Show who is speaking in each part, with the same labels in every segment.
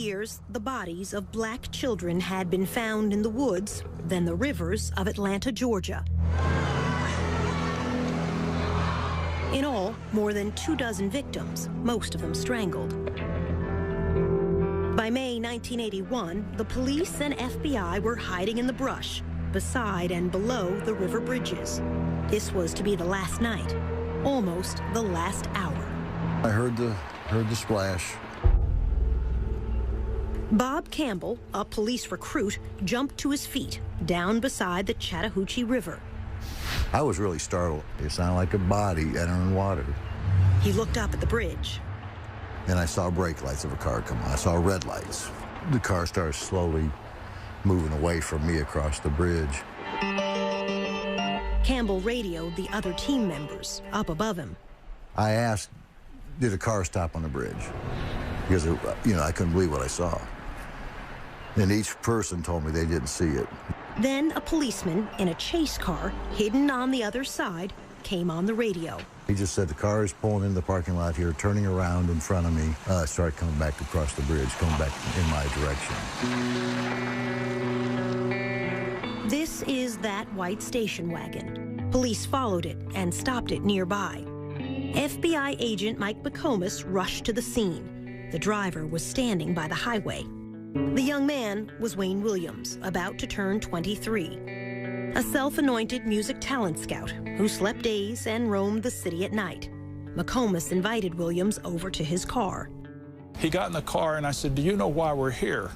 Speaker 1: years, the bodies of black children had been found in the woods, then the rivers of Atlanta, Georgia. In all, more than 24 victims, most of them strangled. By May 1981, the police and FBI were hiding in the brush, beside and below the river bridges. This was to be the last night, almost the last hour.
Speaker 2: I heard the splash.
Speaker 1: Bob Campbell, a police recruit, jumped to his feet down beside the Chattahoochee River.
Speaker 2: I was really startled. It sounded like a body entering water.
Speaker 1: He looked up at the bridge.
Speaker 2: And I saw brake lights of a car come on. I saw red lights. The car started slowly moving away from me across the bridge.
Speaker 1: Campbell radioed the other team members up above him.
Speaker 2: I asked, did a car stop on the bridge? Because, I couldn't believe what I saw. And each person told me they didn't see it.
Speaker 1: Then a policeman in a chase car, hidden on the other side, came on the radio.
Speaker 2: He just said, the car is pulling into the parking lot here, turning around in front of me. Started coming back across the bridge, coming back in my direction.
Speaker 1: This is that white station wagon. Police followed it and stopped it nearby. FBI agent Mike McComas rushed to the scene. The driver was standing by the highway. The young man was Wayne Williams, about to turn 23. A self-anointed music talent scout who slept days and roamed the city at night. McComas invited Williams over to his car.
Speaker 3: He got in the car and I said, do you know why we're here?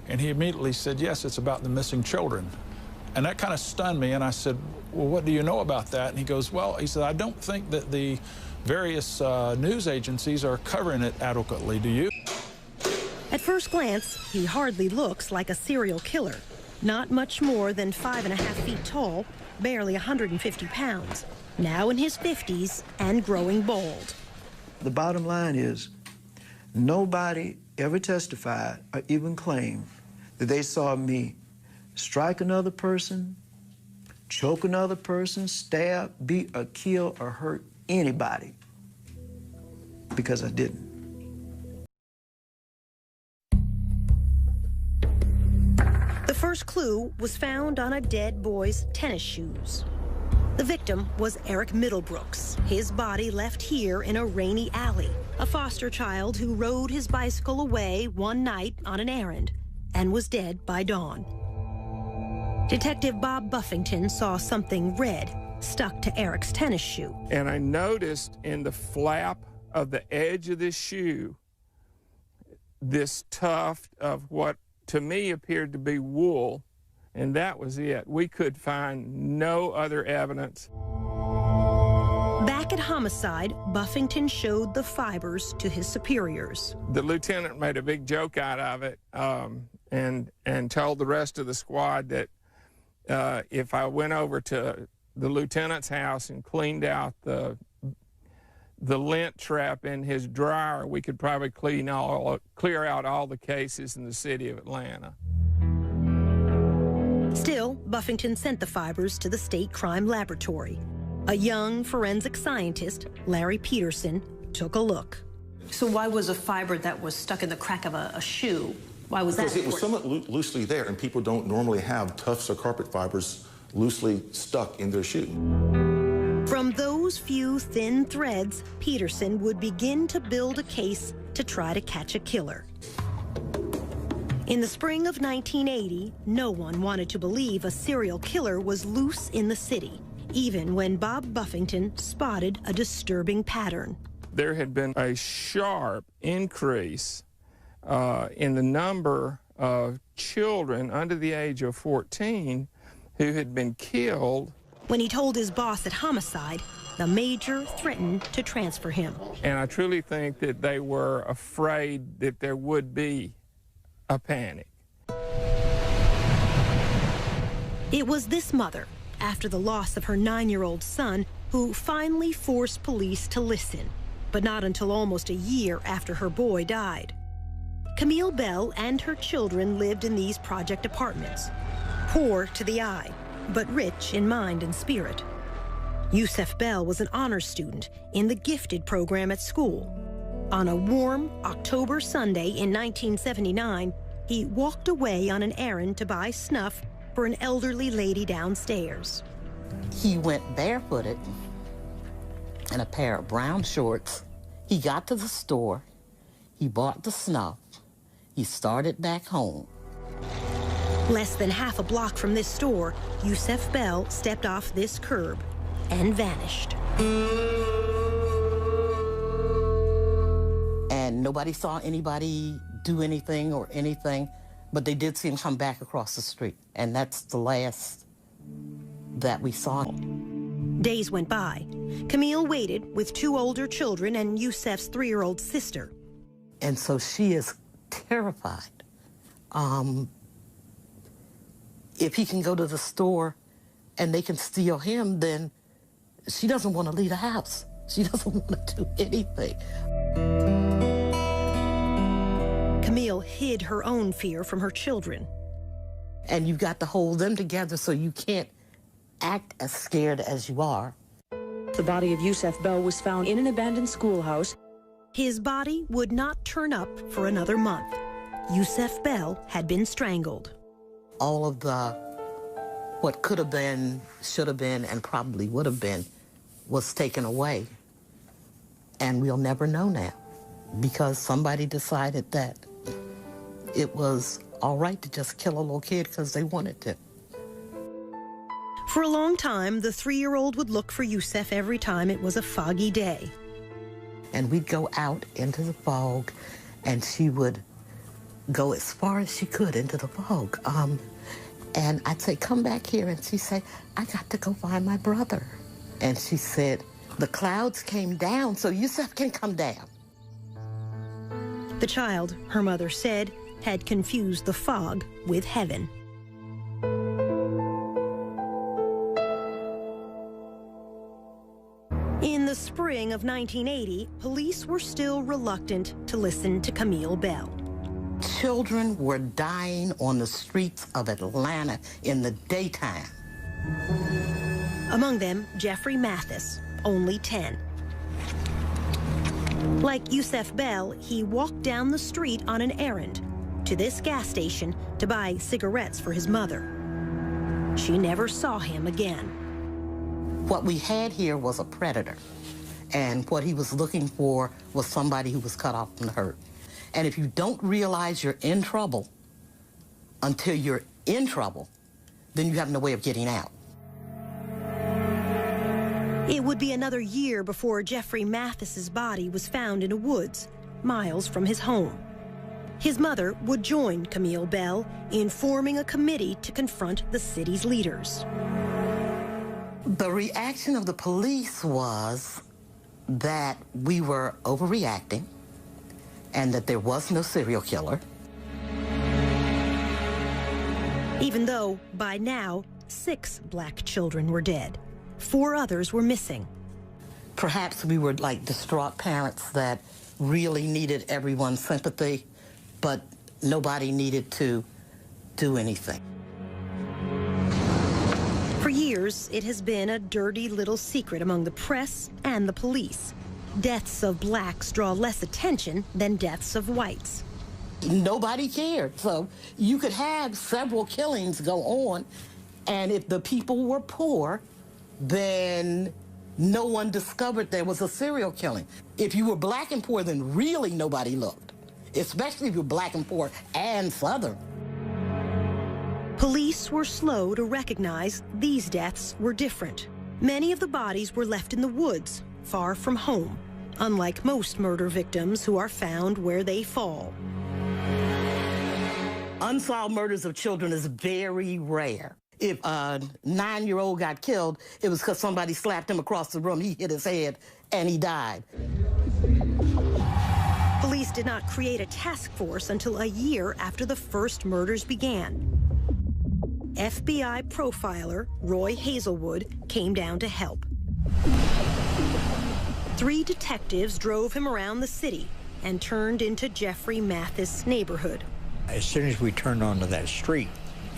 Speaker 3: And he immediately said, yes, it's about the missing children. And that kind of stunned me, and I said, well, what do you know about that? And he goes, well, he said, I don't think that the various news agencies are covering it adequately, do you?
Speaker 1: At first glance, he hardly looks like a serial killer. Not much more than 5.5 feet tall, barely 150 pounds, now in his 50s and growing bald.
Speaker 4: The bottom line is, nobody ever testified or even claimed that they saw me strike another person, choke another person, stab, beat, or kill, or hurt anybody, because I didn't.
Speaker 1: The first clue was found on a dead boy's tennis shoes. The victim was Eric Middlebrooks, his body left here in a rainy alley, a foster child who rode his bicycle away one night on an errand and was dead by dawn. Detective Bob Buffington saw something red stuck to Eric's tennis shoe.
Speaker 5: And I noticed in the flap of the edge of this shoe, this tuft of what to me appeared to be wool, and that was it. We could find no other evidence.
Speaker 1: Back at homicide, Buffington showed the fibers to his superiors.
Speaker 5: The lieutenant made a big joke out of it and told the rest of the squad that if I went over to the lieutenant's house and cleaned out the lint trap in his dryer, we could probably clear out all the cases in the city of Atlanta.
Speaker 1: Still, Buffington sent the fibers to the State Crime Laboratory. A young forensic scientist, Larry Peterson, took a look.
Speaker 6: So why was a fiber that was stuck in the crack of a shoe, why was that important?
Speaker 7: Because it was somewhat loosely there, and people don't normally have tufts or carpet fibers loosely stuck in their shoe.
Speaker 1: From those few thin threads, Peterson would begin to build a case to try to catch a killer. In the spring of 1980, no one wanted to believe a serial killer was loose in the city, even when Bob Buffington spotted a disturbing pattern.
Speaker 5: There had been a sharp increase in the number of children under the age of 14 who had been killed.
Speaker 1: When he told his boss at homicide, the major threatened to transfer him.
Speaker 5: And I truly think that they were afraid that there would be a panic.
Speaker 1: It was this mother, after the loss of her 9-year-old son, who finally forced police to listen, but not until almost a year after her boy died. Camille Bell and her children lived in these project apartments, poor to the eye, but rich in mind and spirit. Yusef Bell was an honors student in the gifted program at school. On a warm October Sunday in 1979, he walked away on an errand to buy snuff for an elderly lady downstairs.
Speaker 8: He went barefooted in a pair of brown shorts. He got to the store, he bought the snuff, he started back home.
Speaker 1: Less than half a block from this store, Yusef Bell stepped off this curb and vanished.
Speaker 8: And nobody saw anybody do anything or anything, but they did see him come back across the street. And that's the last that we saw.
Speaker 1: Days went by. Camille waited with 2 older children and Yusef's 3-year-old sister.
Speaker 8: And so she is terrified. If he can go to the store and they can steal him, then she doesn't want to leave the house. She doesn't want to do anything.
Speaker 1: Camille hid her own fear from her children.
Speaker 8: And you've got to hold them together so you can't act as scared as you are.
Speaker 9: The body of Yusef Bell was found in an abandoned schoolhouse.
Speaker 1: His body would not turn up for another month. Yusef Bell had been strangled.
Speaker 8: All of what could have been, should have been, and probably would have been was taken away. And we'll never know now because somebody decided that it was all right to just kill a little kid because they wanted to.
Speaker 1: For a long time, the 3-year-old would look for Yusef every time it was a foggy day.
Speaker 8: And we'd go out into the fog, and she would go as far as she could into the fog. And I'd say, come back here. And she'd say, I got to go find my brother. And she said, the clouds came down, so Yusef can come down.
Speaker 1: The child, her mother said, had confused the fog with heaven. In the spring of 1980, police were still reluctant to listen to Camille Bell.
Speaker 8: Children were dying on the streets of Atlanta in the daytime.
Speaker 1: Among them, Jeffrey Mathis, only 10. Like Yusef Bell, he walked down the street on an errand to this gas station to buy cigarettes for his mother. She never saw him again.
Speaker 8: What we had here was a predator, and what he was looking for was somebody who was cut off from the herd. And if you don't realize you're in trouble until you're in trouble, then you have no way of getting out.
Speaker 1: It would be another year before Jeffrey Mathis's body was found in a woods, miles from his home. His mother would join Camille Bell in forming a committee to confront the city's leaders.
Speaker 8: The reaction of the police was that we were overreacting and that there was no serial killer.
Speaker 1: Even though, by now, 6 black children were dead. 4 others were missing.
Speaker 8: Perhaps we were like distraught parents that really needed everyone's sympathy, but nobody needed to do anything.
Speaker 1: For years, it has been a dirty little secret among the press and the police. Deaths of blacks draw less attention than deaths of whites.
Speaker 8: Nobody cared. So you could have several killings go on, and if the people were poor, then no one discovered there was a serial killing. If you were black and poor, then really nobody looked, especially if you were black and poor and Southern.
Speaker 1: Police were slow to recognize these deaths were different. Many of the bodies were left in the woods, far from home, unlike most murder victims who are found where they fall.
Speaker 8: Unsolved murders of children is very rare. If a 9-year-old got killed, it was because somebody slapped him across the room, he hit his head, and he died.
Speaker 1: Police did not create a task force until a year after the first murders began. FBI profiler Roy Hazelwood came down to help. 3 detectives drove him around the city and turned into Jeffrey Mathis' neighborhood.
Speaker 10: As soon as we turned onto that street,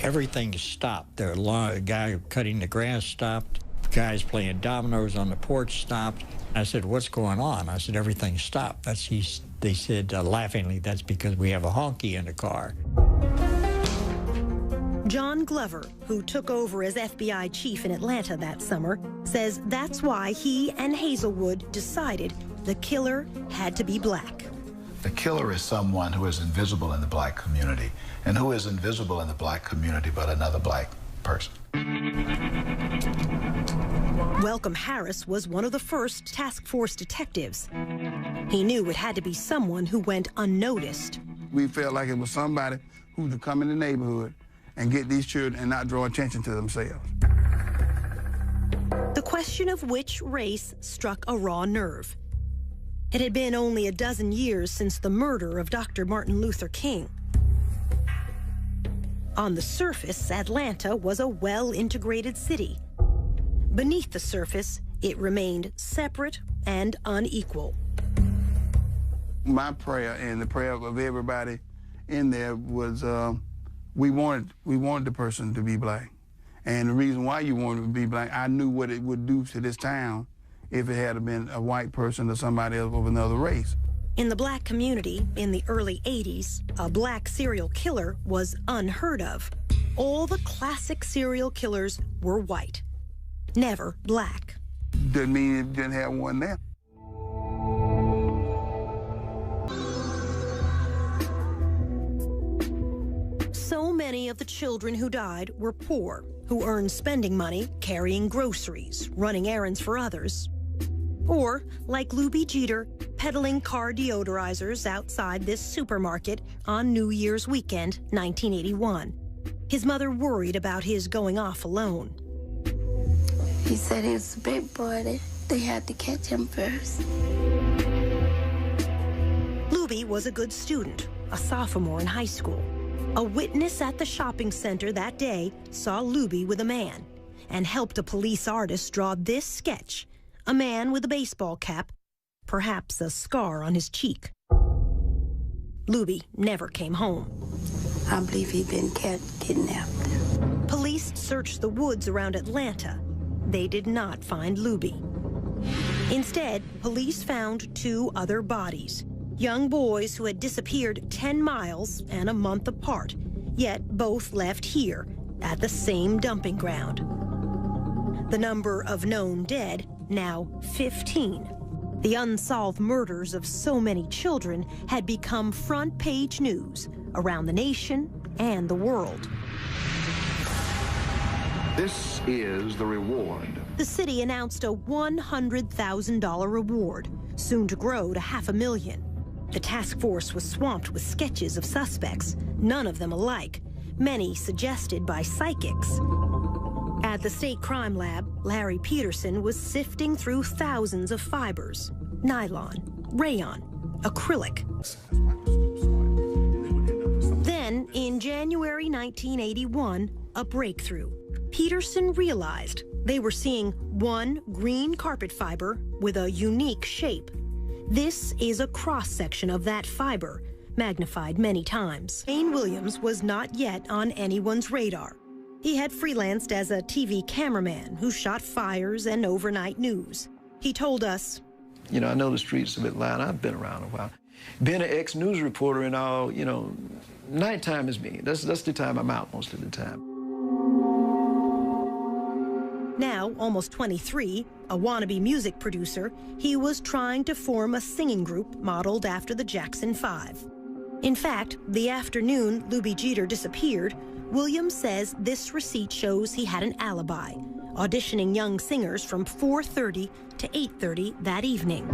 Speaker 10: everything stopped. The guy cutting the grass stopped. guys playing dominoes on the porch stopped. I said, what's going on? I said, everything stopped. They said laughingly, that's because we have a honky in the car.
Speaker 1: John Glover, who took over as FBI chief in Atlanta that summer, says that's why he and Hazelwood decided the killer had to be black.
Speaker 11: The killer is someone who is invisible in the black community. And who is invisible in the black community but another black person?
Speaker 1: Welcome Harris was one of the first task force detectives. He knew it had to be someone who went unnoticed.
Speaker 12: We felt like it was somebody who would come in the neighborhood and get these children and not draw attention to themselves.
Speaker 1: The question of which race struck a raw nerve. It had been only a dozen years since the murder of Dr. Martin Luther King. On the surface, Atlanta was a well-integrated city. Beneath the surface, it remained separate and unequal.
Speaker 12: My prayer and the prayer of everybody in there was we wanted the person to be black. And the reason why you wanted to be black, I knew what it would do to this town if it had been a white person or somebody else of another race.
Speaker 1: In the black community in the early 80s, a black serial killer was unheard of. All the classic serial killers were white, never black.
Speaker 12: Doesn't mean it didn't have one there.
Speaker 1: So many of the children who died were poor, who earned spending money carrying groceries, running errands for others. Or, like Luby Jeter, peddling car deodorizers outside this supermarket on New Year's weekend, 1981. His mother worried about his going off alone.
Speaker 13: He said he was a big boy. They had to catch him first.
Speaker 1: Luby was a good student, a sophomore in high school. A witness at the shopping center that day saw Luby with a man and helped a police artist draw this sketch. A man with a baseball cap, perhaps a scar on his cheek. Luby never came home.
Speaker 13: I believe he'd been kidnapped.
Speaker 1: Police searched the woods around Atlanta. They did not find Luby. Instead, police found two other bodies, young boys who had disappeared 10 miles and a month apart, yet both left here at the same dumping ground. The number of known dead, now 15. The unsolved murders of so many children had become front-page news around the nation and the world.
Speaker 14: This is the reward.
Speaker 1: The city announced a $100,000 reward, soon to grow to $500,000. The task force was swamped with sketches of suspects, none of them alike, many suggested by psychics. At the state crime lab, Larry Peterson was sifting through thousands of fibers, nylon, rayon, acrylic. Then, in January 1981, a breakthrough. Peterson realized they were seeing one green carpet fiber with a unique shape. This is a cross-section of that fiber, magnified many times. Wayne Williams was not yet on anyone's radar. He had freelanced as a TV cameraman who shot fires and overnight news. He told us,
Speaker 4: You know, I know the streets of Atlanta. I've been around a while. Being an ex-news reporter and all, you know, nighttime is me. That's the time I'm out most of the time.
Speaker 1: Now, almost 23, a wannabe music producer, he was trying to form a singing group modeled after the Jackson 5. In fact, the afternoon Luby Jeter disappeared, Williams says this receipt shows he had an alibi, auditioning young singers from 4:30 to 8:30 that evening.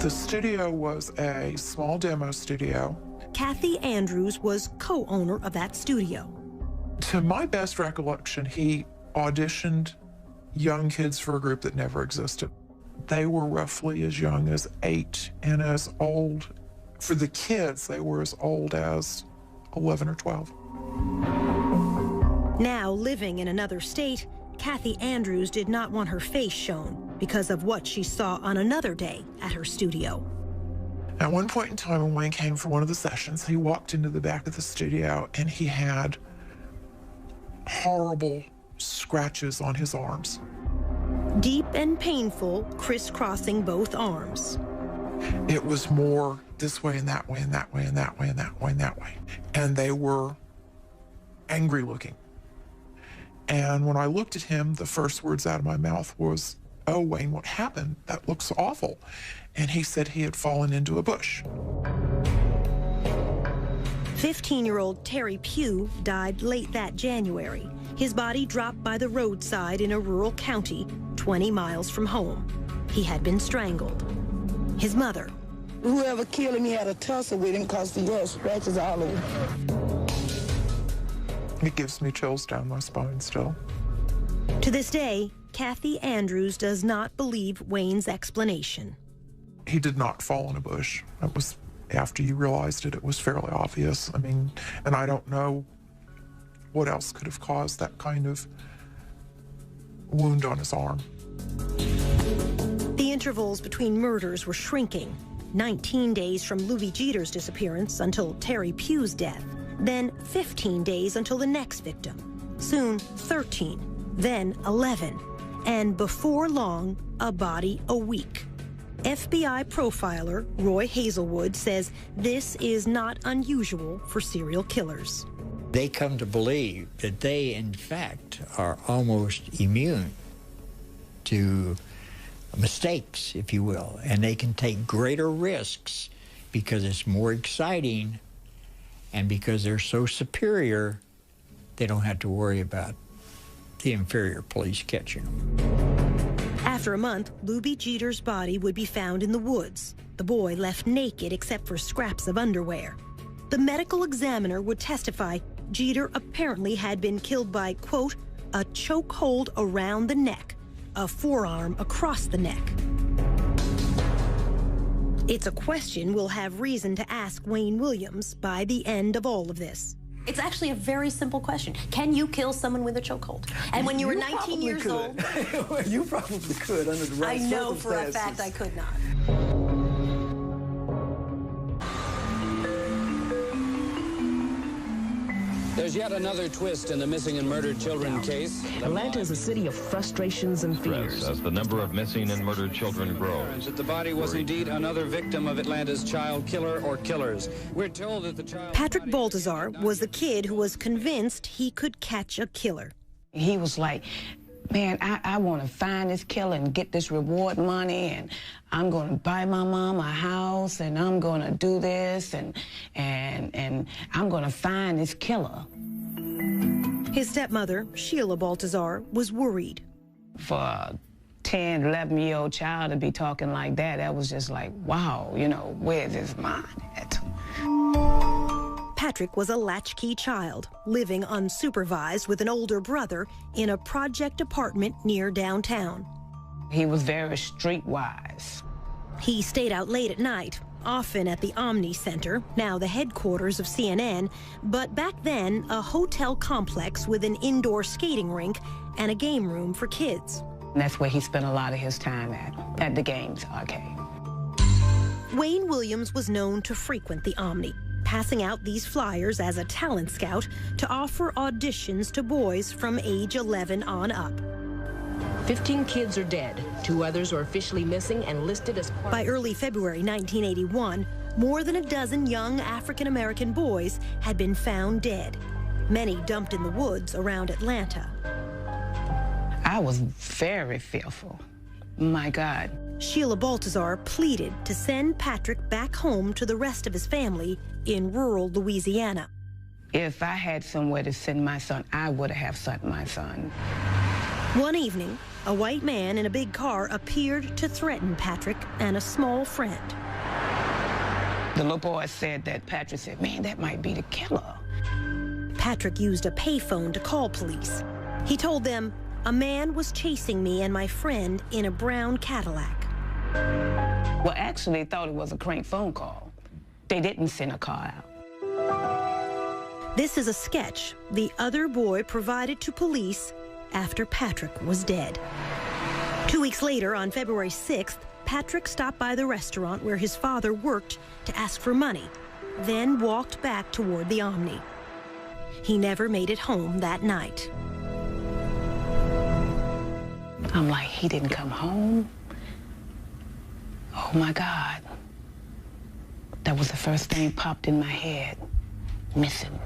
Speaker 15: The studio was a small demo studio.
Speaker 1: Kathy Andrews was co-owner of that studio.
Speaker 15: To my best recollection, he auditioned young kids for a group that never existed. They were roughly as young as 8 and as old, for the kids, they were as old as 11 or 12.
Speaker 1: Now living in another state, Kathy Andrews did not want her face shown because of what she saw on another day at her studio.
Speaker 15: At one point in time, when Wayne came for one of the sessions, he walked into the back of the studio and he had horrible scratches on his arms.
Speaker 1: deep and painful, crisscrossing both arms.
Speaker 15: It was more this way and that way and that way and that way and that way and that way. And they were angry looking. And when I looked at him, the first words out of my mouth was, "Oh, Wayne, what happened? That looks awful." And he said he had fallen into a bush.
Speaker 1: 15-year-old Terry Pugh died late that January. His body dropped by the roadside in a rural county 20 miles from home. He had been strangled. His mother.
Speaker 16: Whoever killed him, he had a tussle with him because he had scratches all over.
Speaker 15: It gives me chills down my spine still.
Speaker 1: To this day, Kathy Andrews does not believe Wayne's explanation.
Speaker 15: He did not fall in a bush. It was, after you realized it, it was fairly obvious. I mean, and I don't know what else could have caused that kind of wound on his arm.
Speaker 1: The intervals between murders were shrinking. 19 days from Louis Jeter's disappearance until Terry Pugh's death. Then 15 days until the next victim. Soon 13, then 11. And before long, a body a week. FBI profiler Roy Hazelwood says this is not unusual for serial killers.
Speaker 10: They come to believe that they, in fact, are almost immune to mistakes, if you will, and they can take greater risks because it's more exciting, and because they're so superior, they don't have to worry about the inferior police catching them.
Speaker 1: After a month, Louis Jeter's body would be found in the woods, the boy left naked except for scraps of underwear. The medical examiner would testify Jeter apparently had been killed by, quote, a chokehold around the neck, a forearm across the neck. It's a question we'll have reason to ask Wayne Williams by the end of all of this.
Speaker 6: It's actually a very simple question. Can you kill someone with a chokehold? And when you were 19 years old...
Speaker 4: You probably could under the right circumstances.
Speaker 6: I know for a fact I could not.
Speaker 17: There's yet another twist in the missing and murdered children case.
Speaker 18: Atlanta is a city of frustrations and fears.
Speaker 19: As the number of missing and murdered children grows.
Speaker 17: That the body was indeed another victim of Atlanta's child killer or killers. We're told that the child...
Speaker 1: Patrick Baltazar was the kid who was convinced he could catch a killer.
Speaker 16: He was like, man, I want to find this killer and get this reward money, and I'm going to buy my mom a house, and I'm going to do this, and I'm going to find this killer.
Speaker 1: His stepmother, Sheila Baltazar, was worried.
Speaker 16: For a 10, 11-year-old child to be talking like that, that was just like, wow, you know, where's his mind at?
Speaker 1: Patrick was a latchkey child, living unsupervised with an older brother in a project apartment near downtown.
Speaker 16: He was very streetwise.
Speaker 1: He stayed out late at night, often at the Omni Center, now the headquarters of CNN, but back then a hotel complex with an indoor skating rink and a game room for kids.
Speaker 16: And that's where he spent a lot of his time at the games arcade.
Speaker 1: Wayne Williams was known to frequent the Omni, passing out these flyers as a talent scout to offer auditions to boys from age 11 on up.
Speaker 18: 15 kids are dead. 2 others are officially missing and listed as...
Speaker 1: By early February 1981, more than a dozen young African-American boys had been found dead, many dumped in the woods around Atlanta.
Speaker 16: I was very fearful. My God.
Speaker 1: Sheila Baltazar pleaded to send Patrick back home to the rest of his family in rural Louisiana.
Speaker 16: If I had somewhere to send my son, I would have sent my son.
Speaker 1: One evening, a white man in a big car appeared to threaten Patrick and a small friend.
Speaker 16: The little boy said that Patrick said, man, that might be the killer.
Speaker 1: Patrick used a payphone to call police. He told them, a man was chasing me and my friend in a brown Cadillac.
Speaker 16: Well, actually, thought it was a crank phone call. They didn't send a car out.
Speaker 1: This is a sketch the other boy provided to police after Patrick was dead. 2 weeks later, on February 6th, Patrick stopped by the restaurant where his father worked to ask for money, then walked back toward the Omni. He never made it home that night.
Speaker 16: I'm like, he didn't come home? Oh my God. That was the first thing popped in my head. Missing.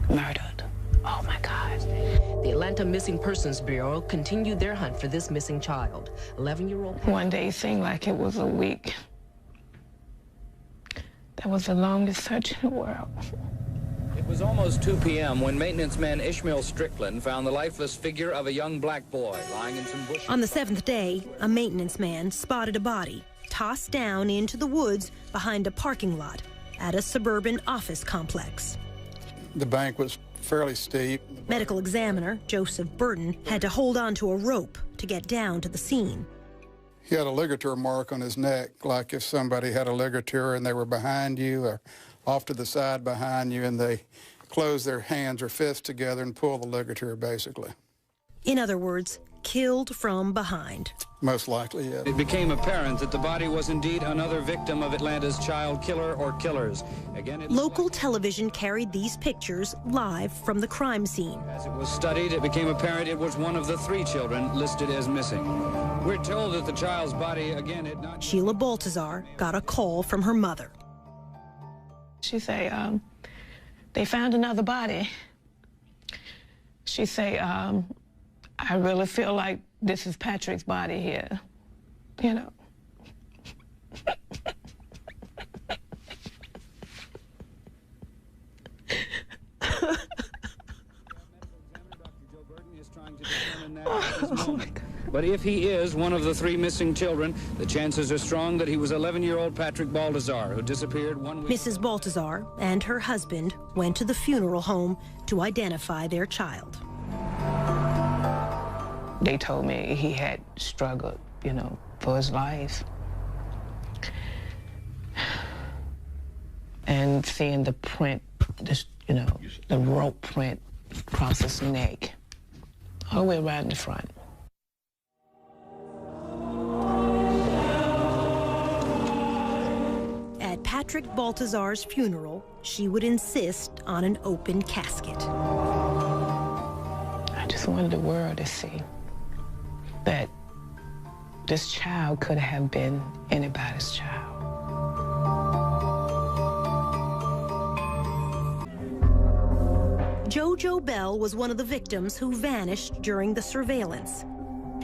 Speaker 16: Murdered. Oh my God.
Speaker 18: The Atlanta Missing Persons Bureau continued their hunt for this missing child. 11-year-old.
Speaker 16: One day it seemed like it was a week. That was the longest search in the world.
Speaker 17: It was almost 2 p.m. when maintenance man Ishmael Strickland found the lifeless figure of a young black boy lying in some bushes.
Speaker 1: On the 7th day, a maintenance man spotted a body tossed down into the woods behind a parking lot at a suburban office complex.
Speaker 20: The bank was fairly steep.
Speaker 1: Medical examiner Joseph Burton had to hold on to a rope to get down to the scene.
Speaker 20: He had a ligature mark on his neck, like if somebody had a ligature and they were behind you or off to the side behind you and they close their hands or fists together and pull the ligature, basically.
Speaker 1: In other words, killed from behind.
Speaker 20: Most likely, yeah.
Speaker 17: It became apparent that the body was indeed another victim of Atlanta's child killer or killers. Again,
Speaker 1: local television carried these pictures live from the crime scene.
Speaker 17: As it was studied, it became apparent it was one of the 3 children listed as missing. We're told that the child's body, again, had not...
Speaker 1: Sheila Baltazar got a call from her mother.
Speaker 16: She say, they found another body. She say, I really feel like this is Patrick's body here, you know.
Speaker 17: Oh my God. But if he is one of the 3 missing children, the chances are strong that he was 11-year-old Patrick Baltazar, who disappeared 1 week.
Speaker 1: Mrs. Baltazar and her husband went to the funeral home to identify their child.
Speaker 16: They told me he had struggled, you know, for his life. And seeing the print, this, you know, the rope print across his neck, all the way around the front.
Speaker 1: At Patrick Baltazar's funeral, she would insist on an open casket.
Speaker 16: I just wanted the world to see that this child could have been anybody's child.
Speaker 1: Jojo Bell was one of the victims who vanished during the surveillance.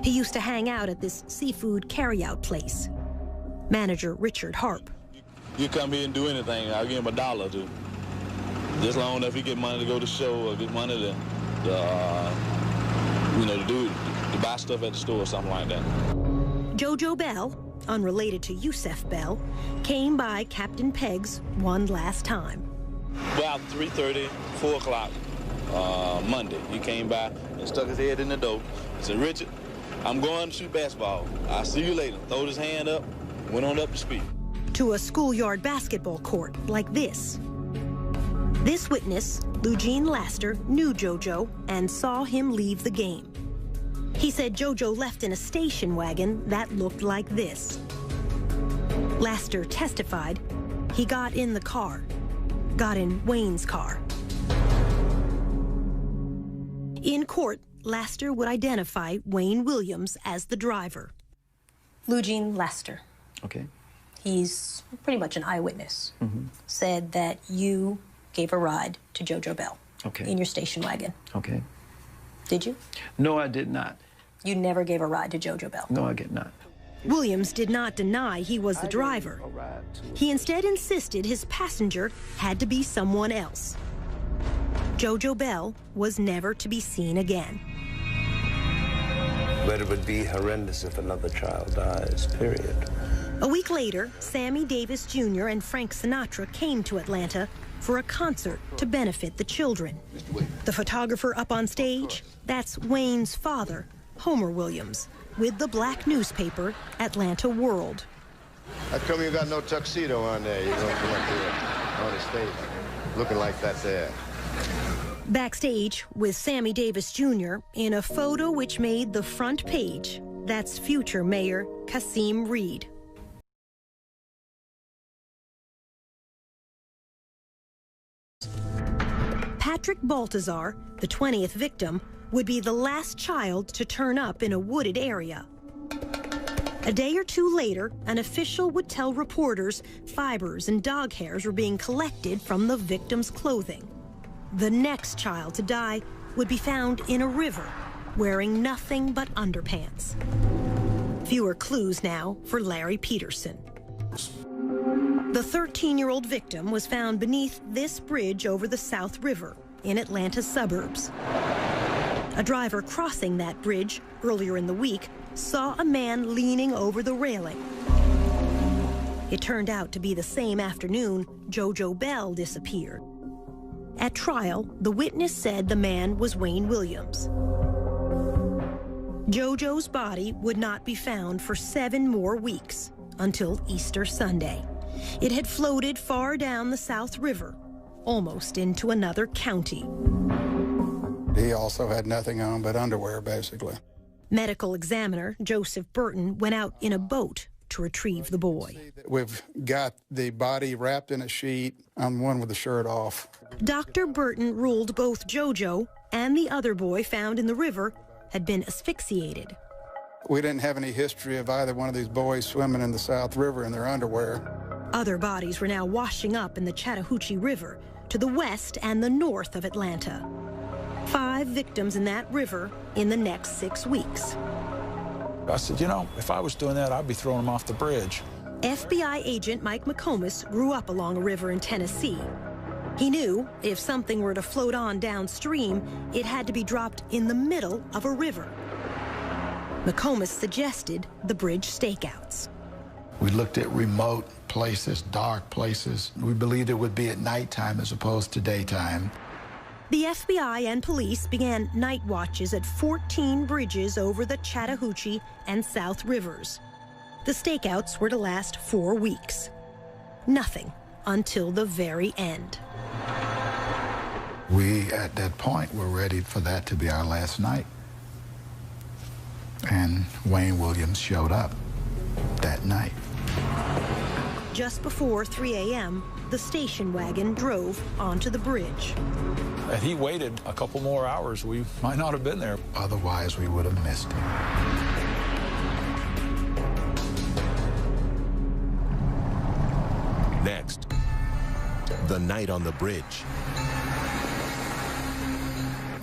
Speaker 1: He used to hang out at this seafood carryout place. Manager Richard Harp.
Speaker 21: You come here and do anything, I'll give him $1 or 2. Just long enough he get money to go to show or get money to buy stuff at the store or something like that.
Speaker 1: Jojo Bell, unrelated to Yusef Bell, came by Captain Pegg's one last time.
Speaker 21: About 3:30, 4 o'clock Monday, he came by and stuck his head in the door. He said, "Richard, I'm going to shoot basketball. I'll see you later." Throwed his hand up, went on up to speak.
Speaker 1: To a schoolyard basketball court like this. This witness, Eugene Laster, knew Jojo and saw him leave the game. He said Jojo left in a station wagon that looked like this. Laster testified he got in the car, got in Wayne's car. In court, Laster would identify Wayne Williams as the driver. Eugene Laster.
Speaker 4: Okay.
Speaker 6: He's pretty much an eyewitness. Said that you gave a ride to Jojo Bell.
Speaker 4: Okay.
Speaker 6: In your station wagon.
Speaker 4: Okay.
Speaker 6: Did you?
Speaker 4: No, I did not.
Speaker 6: You never gave a ride to Jojo Bell?
Speaker 4: No, I did not.
Speaker 1: Williams did not deny he was the driver. He instead insisted his passenger had to be someone else. Jojo Bell was never to be seen again.
Speaker 22: But it would be horrendous if another child dies, period.
Speaker 1: A week later, Sammy Davis Jr. and Frank Sinatra came to Atlanta for a concert to benefit the children. The photographer up on stage, that's Wayne's father, Homer Williams, with the black newspaper, Atlanta World.
Speaker 23: How come you got no tuxedo on there? You don't come up here on the stage looking like that there.
Speaker 1: Backstage with Sammy Davis Jr. in a photo which made the front page, that's future Mayor Kasim Reed. Patrick Baltazar, the 20th victim, would be the last child to turn up in a wooded area. A day or two later, an official would tell reporters fibers and dog hairs were being collected from the victim's clothing. The next child to die would be found in a river, wearing nothing but underpants. Fewer clues now for Larry Peterson. The 13-year-old victim was found beneath this bridge over the South River in Atlanta's suburbs. A driver crossing that bridge earlier in the week saw a man leaning over the railing. It turned out to be the same afternoon JoJo Bell disappeared. At trial, the witness said the man was Wayne Williams. JoJo's body would not be found for 7 more weeks, until Easter Sunday. It had floated far down the South River, almost into another county.
Speaker 20: He also had nothing on but underwear, basically.
Speaker 1: Medical examiner Joseph Burton went out in a boat to retrieve the boy.
Speaker 20: We've got the body wrapped in a sheet. I'm one with the shirt off.
Speaker 1: Dr. Burton ruled both JoJo and the other boy found in the river had been asphyxiated.
Speaker 20: We didn't have any history of either one of these boys swimming in the South River in their underwear.
Speaker 1: Other bodies were now washing up in the Chattahoochee River to the west and the north of Atlanta. 5 victims in that river in the next 6 weeks.
Speaker 2: I said, you know, if I was doing that, I'd be throwing them off the bridge.
Speaker 1: FBI agent Mike McComas grew up along a river in Tennessee. He knew if something were to float on downstream, it had to be dropped in the middle of a river. McComas suggested the bridge stakeouts.
Speaker 11: We looked at remote places, dark places. We believed it would be at nighttime as opposed to daytime.
Speaker 1: The FBI and police began night watches at 14 bridges over the Chattahoochee and South Rivers. The stakeouts were to last 4 weeks. Nothing until the very end.
Speaker 11: We, at that point, were ready for that to be our last night. And Wayne Williams showed up that night.
Speaker 1: Just before 3 a.m., the station wagon drove onto the bridge.
Speaker 2: Had he waited a couple more hours, we might not have been there.
Speaker 11: Otherwise, we would have missed him.
Speaker 3: Next, the night on the bridge.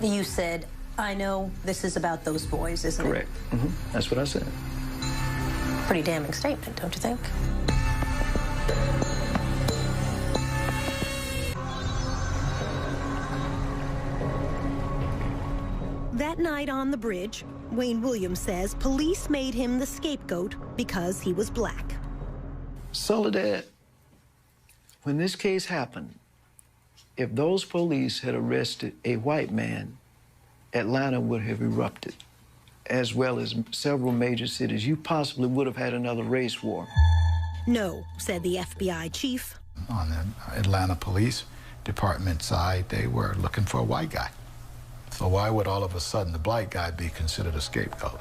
Speaker 6: You said, I know this is about those boys, isn't it?
Speaker 4: Correct. That's what I said.
Speaker 6: Pretty damning statement, don't you think?
Speaker 1: That night on the bridge, Wayne Williams says police made him the scapegoat because he was black.
Speaker 4: Soledad, when this case happened, if those police had arrested a white man, Atlanta would have erupted, as well as several major cities. You possibly would have had another race war.
Speaker 1: No, said the FBI chief.
Speaker 11: On the Atlanta Police Department side, they were looking for a white guy. So why would all of a sudden the black guy be considered a scapegoat?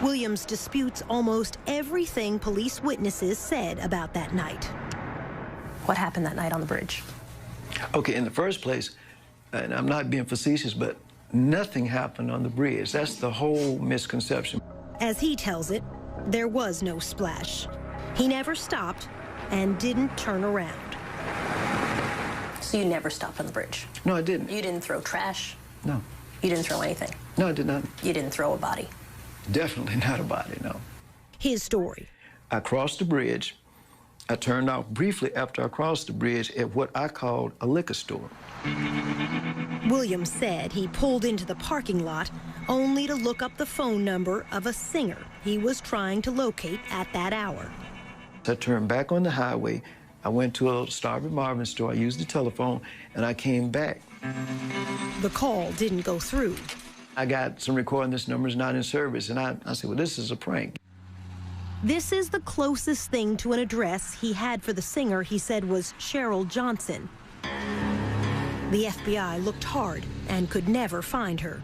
Speaker 1: Williams disputes almost everything police witnesses said about that night.
Speaker 6: What happened that night on the bridge?
Speaker 4: Okay, in the first place, and I'm not being facetious, but nothing happened on the bridge. That's the whole misconception.
Speaker 1: As he tells it, there was no splash. He never stopped and didn't turn around.
Speaker 6: So you never stopped on the bridge?
Speaker 4: No, I didn't.
Speaker 6: You didn't throw trash?
Speaker 4: No.
Speaker 6: You didn't throw anything?
Speaker 4: No, I did not.
Speaker 6: You didn't throw a body?
Speaker 4: Definitely not a body, no.
Speaker 1: His story.
Speaker 4: I crossed the bridge. I turned off briefly after I crossed the bridge at what I called a liquor store.
Speaker 1: Williams said he pulled into the parking lot only to look up the phone number of a singer he was trying to locate at that hour.
Speaker 4: I turned back on the highway. I went to a Starving Marvin store. I used the telephone, and I came back.
Speaker 1: The call didn't go through.
Speaker 4: I got some recording, this number's not in service, and I said, well, this is a prank.
Speaker 1: This is the closest thing to an address he had for the singer he said was Cheryl Johnson. The FBI looked hard and could never find her.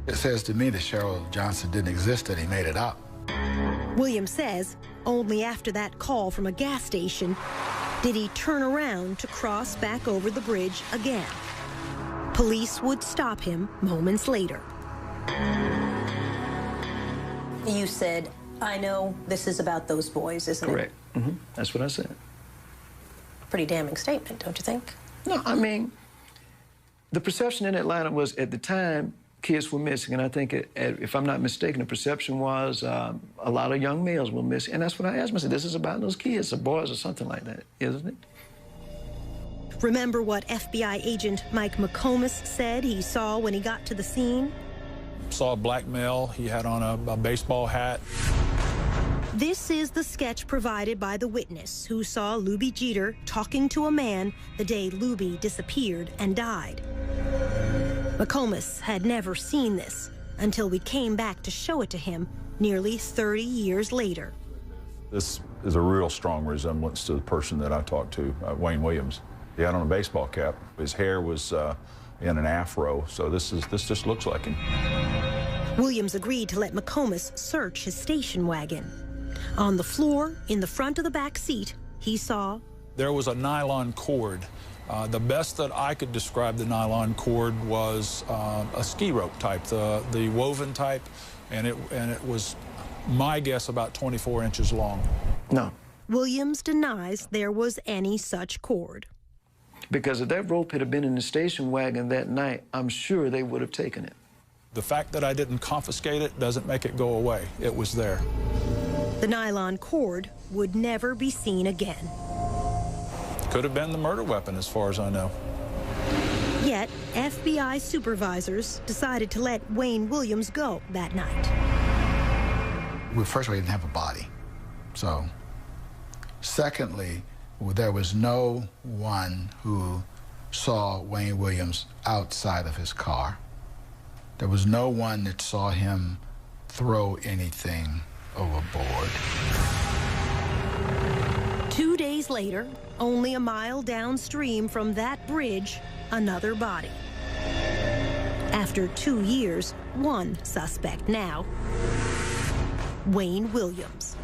Speaker 11: It says to me that Cheryl Johnson didn't exist, and he made it up.
Speaker 1: Williams says only after that call from a gas station did he turn around to cross back over the bridge again. Police would stop him moments later.
Speaker 6: You said, I know this is about those boys, isn't it?
Speaker 4: Correct. That's what I said.
Speaker 6: Pretty damning statement, don't you think?
Speaker 4: No, I mean, the perception in Atlanta was, at the time, kids were missing. And I think, if I'm not mistaken, the perception was a lot of young males were missing. And that's what I asked myself. This is about those kids, the boys or something like that, isn't it?
Speaker 1: Remember what FBI agent Mike McComas said he saw when he got to the scene?
Speaker 2: Saw a black male. He had on a baseball hat.
Speaker 1: This is the sketch provided by the witness who saw Luby Jeter talking to a man the day Luby disappeared and died. McComas had never seen this until we came back to show it to him nearly 30 years later.
Speaker 2: This is a real strong resemblance to the person that I talked to, Wayne Williams. He had on a baseball cap. His hair was in an afro, so this just looks like him.
Speaker 1: Williams agreed to let McComas search his station wagon. On the floor, in the front of the back seat, he saw...
Speaker 2: There was a nylon cord. The best that I could describe the nylon cord was a ski rope type, the woven type, and it was, my guess, about 24 inches long.
Speaker 4: No.
Speaker 1: Williams denies there was any such cord.
Speaker 4: Because if that rope had been in the station wagon that night, I'm sure they would have taken it.
Speaker 2: The fact that I didn't confiscate it doesn't make it go away. It was there.
Speaker 1: The nylon cord would never be seen again.
Speaker 2: Could have been the murder weapon, as far as I know.
Speaker 1: Yet, FBI supervisors decided to let Wayne Williams go that night.
Speaker 11: Well, first of all, he didn't have a body. So, secondly, there was no one who saw Wayne Williams outside of his car. There was no one that saw him throw anything overboard.
Speaker 1: 2 days later, only a mile downstream from that bridge, another body. After 2 years, one suspect now, Wayne Williams.